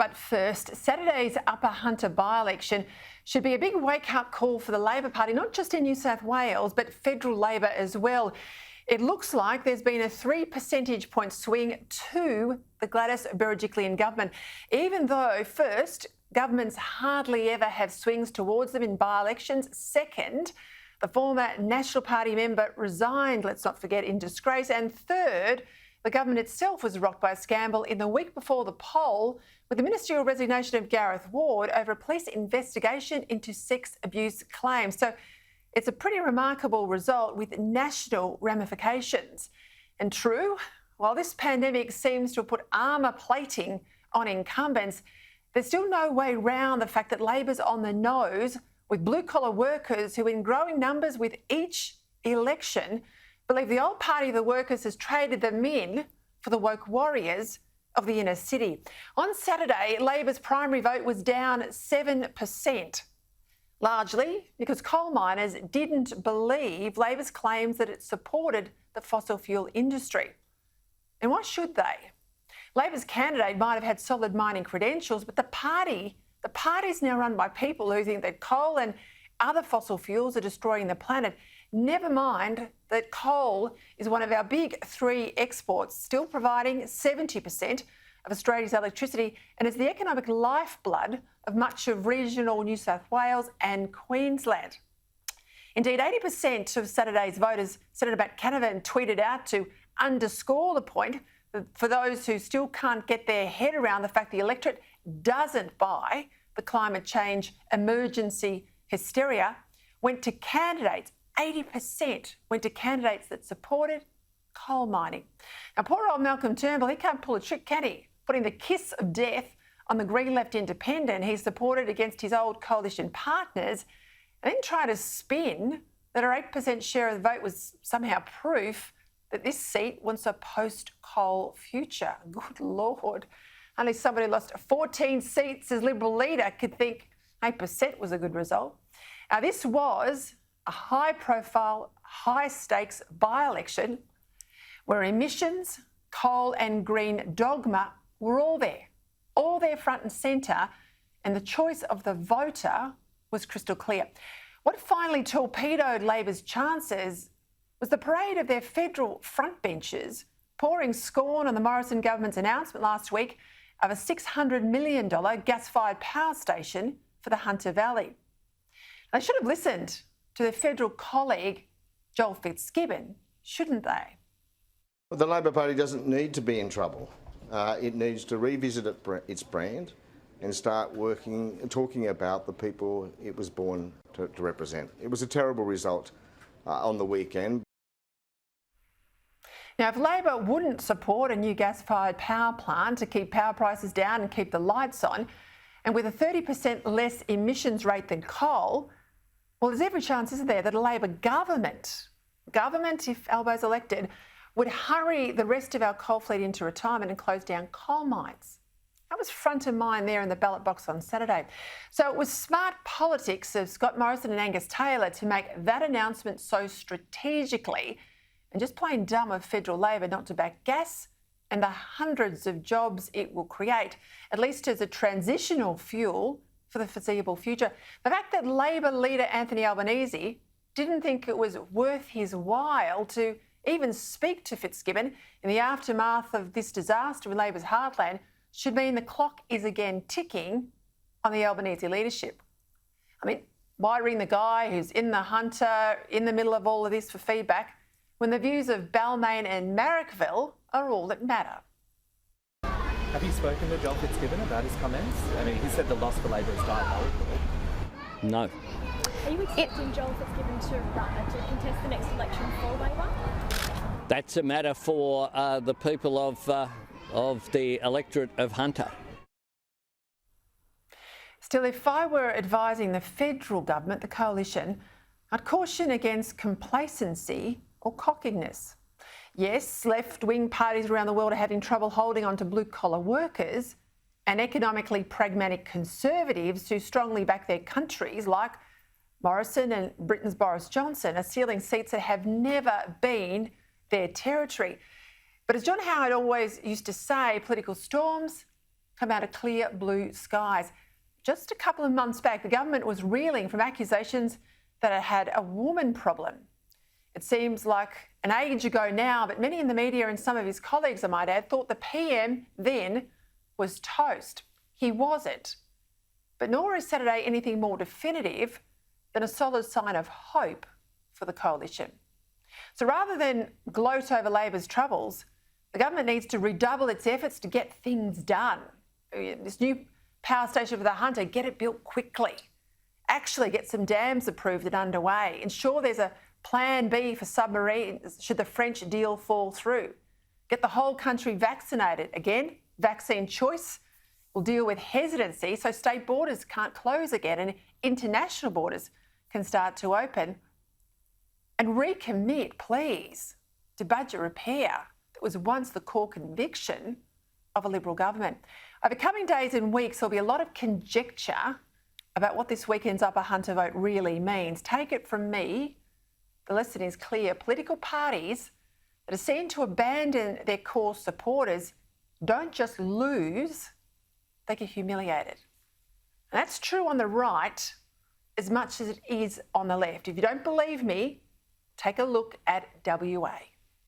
But first, Saturday's Upper Hunter by-election should be a big wake-up call for the Labor Party, not just in New South Wales, but federal Labor as well. It looks like there's been a 3 percentage point swing to the Gladys Berejiklian government, even though, first, governments hardly ever have swings towards them in by-elections. Second, the former National Party member resigned, let's not forget, in disgrace. And third, the government itself was rocked by a scandal in the week before the poll with the ministerial resignation of Gareth Ward over a police investigation into sex abuse claims. So it's a pretty remarkable result with national ramifications. And true, while this pandemic seems to have put armour plating on incumbents, there's still no way round the fact that Labor's on the nose with blue-collar workers who, in growing numbers with each election, believe the old party of the workers has traded them in for the woke warriors of the inner city. On Saturday, Labor's primary vote was down 7%, largely because coal miners didn't believe Labor's claims that it supported the fossil fuel industry. And why should they? Labor's candidate might have had solid mining credentials, but the party's now run by people who think that coal and other fossil fuels are destroying the planet. Never mind that coal is one of our big three exports, still providing 70% of Australia's electricity and is the economic lifeblood of much of regional New South Wales and Queensland. Indeed, 80% of Saturday's voters, Senator Matt Canavan tweeted out to underscore the point that for those who still can't get their head around the fact the electorate doesn't buy the climate change emergency hysteria, went to candidates. 80% went to candidates that supported coal mining. Now, poor old Malcolm Turnbull, he can't pull a trick, can he? Putting the kiss of death on the Green Left Independent he supported against his old coalition partners, and then try to spin that our 8% share of the vote was somehow proof that this seat wants a post-coal future. Good Lord. Only somebody who lost 14 seats as Liberal leader could think 8% was a good result. Now, this was a high-profile, high-stakes by-election where emissions, coal and green dogma were all there front and centre, and the choice of the voter was crystal clear. What finally torpedoed Labor's chances was the parade of their federal frontbenchers pouring scorn on the Morrison government's announcement last week of a $600 million gas-fired power station for the Hunter Valley. They should have listened to their federal colleague, Joel Fitzgibbon, shouldn't they? The Labor Party doesn't need to be in trouble. It needs to revisit its brand and start talking about the people it was born to represent. It was a terrible result on the weekend. Now, if Labor wouldn't support a new gas-fired power plant to keep power prices down and keep the lights on, and with a 30% less emissions rate than coal, well, there's every chance, isn't there, that a Labor government, if Albo's elected, would hurry the rest of our coal fleet into retirement and close down coal mines. That was front of mind there in the ballot box on Saturday. So it was smart politics of Scott Morrison and Angus Taylor to make that announcement so strategically, and just plain dumb of federal Labor not to back gas and the hundreds of jobs it will create, at least as a transitional fuel for the foreseeable future. The fact that Labor leader Anthony Albanese didn't think it was worth his while to even speak to Fitzgibbon in the aftermath of this disaster in Labor's heartland should mean the clock is again ticking on the Albanese leadership. I mean, why ring the guy who's in the Hunter in the middle of all of this for feedback when the views of Balmain and Marrickville are all that matter? Have you spoken to Joel Fitzgibbon about his comments? I mean, he said the loss for Labor is diabolical. No. Are you expecting Joel Fitzgibbon to contest the next election for Labor? That's a matter for the people of the electorate of Hunter. Still, if I were advising the federal government, the coalition, I'd caution against complacency or cockiness. Yes, left-wing parties around the world are having trouble holding on to blue-collar workers, and economically pragmatic conservatives who strongly back their countries, like Morrison and Britain's Boris Johnson, are sealing seats that have never been their territory. But as John Howard always used to say, political storms come out of clear blue skies. Just a couple of months back, the government was reeling from accusations that it had a woman problem. It seems like an age ago now, but many in the media and some of his colleagues, I might add, thought the PM then was toast. He wasn't. But nor is Saturday anything more definitive than a solid sign of hope for the coalition. So rather than gloat over Labor's troubles, the government needs to redouble its efforts to get things done. This new power station for the Hunter, get it built quickly. Actually get some dams approved and underway. Ensure there's a plan B for submarines should the French deal fall through. Get the whole country vaccinated. Again, vaccine choice will deal with hesitancy so state borders can't close again and international borders can start to open. And recommit, please, to budget repair that was once the core conviction of a Liberal government. Over coming days and weeks, there'll be a lot of conjecture about what this weekend's Upper Hunter vote really means. Take it from me, the lesson is clear. Political parties that are seen to abandon their core supporters don't just lose, they get humiliated. And that's true on the right as much as it is on the left. If you don't believe me, take a look at WA.